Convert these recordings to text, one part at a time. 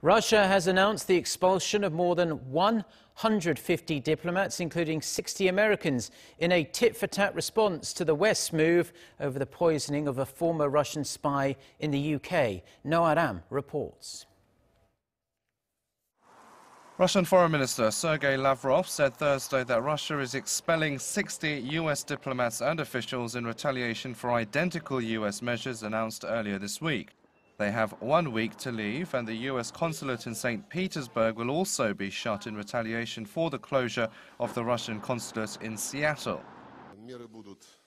Russia has announced the expulsion of more than 150 diplomats, including 60 Americans, in a tit-for-tat response to the West's move over the poisoning of a former Russian spy in the UK. Aram reports. Russian Foreign Minister Sergei Lavrov said Thursday that Russia is expelling 60 U.S. diplomats and officials in retaliation for identical U.S. measures announced earlier this week. They have 1 week to leave, and the U.S. consulate in St Petersburg will also be shut in retaliation for the closure of the Russian consulate in Seattle.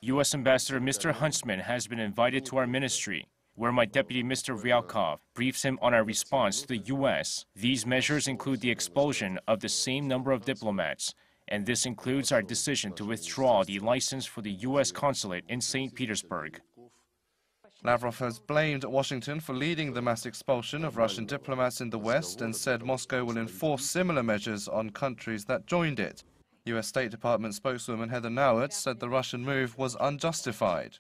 U.S. Ambassador Mr. Huntsman has been invited to our ministry, where my deputy Mr. Ryalkov briefs him on our response to the U.S. These measures include the expulsion of the same number of diplomats, and this includes our decision to withdraw the license for the U.S. consulate in St. Petersburg. Lavrov has blamed Washington for leading the mass expulsion of Russian diplomats in the West and said Moscow will enforce similar measures on countries that joined it. U.S. State Department spokeswoman Heather Nauert said the Russian move was unjustified.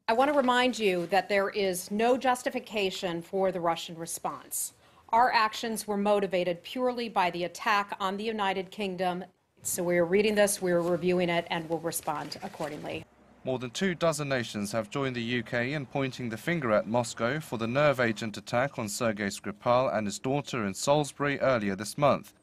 I want to remind you that there is no justification for the Russian response. Our actions were motivated purely by the attack on the United Kingdom. So we are reading this, we are reviewing it, and will respond accordingly. More than 24 nations have joined the UK in pointing the finger at Moscow for the nerve agent attack on Sergei Skripal and his daughter in Salisbury earlier this month.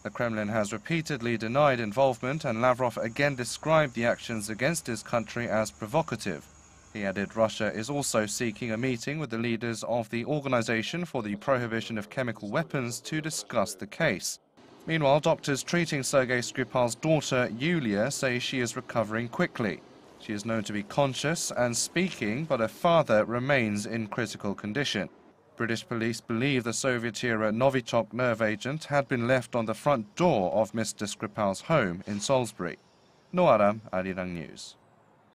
The Kremlin has repeatedly denied involvement, and Lavrov again described the actions against his country as provocative. He added Russia is also seeking a meeting with the leaders of the Organization for the Prohibition of Chemical Weapons to discuss the case. Meanwhile, doctors treating Sergei Skripal's daughter, Yulia, say she is recovering quickly. She is known to be conscious and speaking, but her father remains in critical condition. British police believe the Soviet-era Novichok nerve agent had been left on the front door of Mr. Skripal's home in Salisbury. Aram, Arirang News.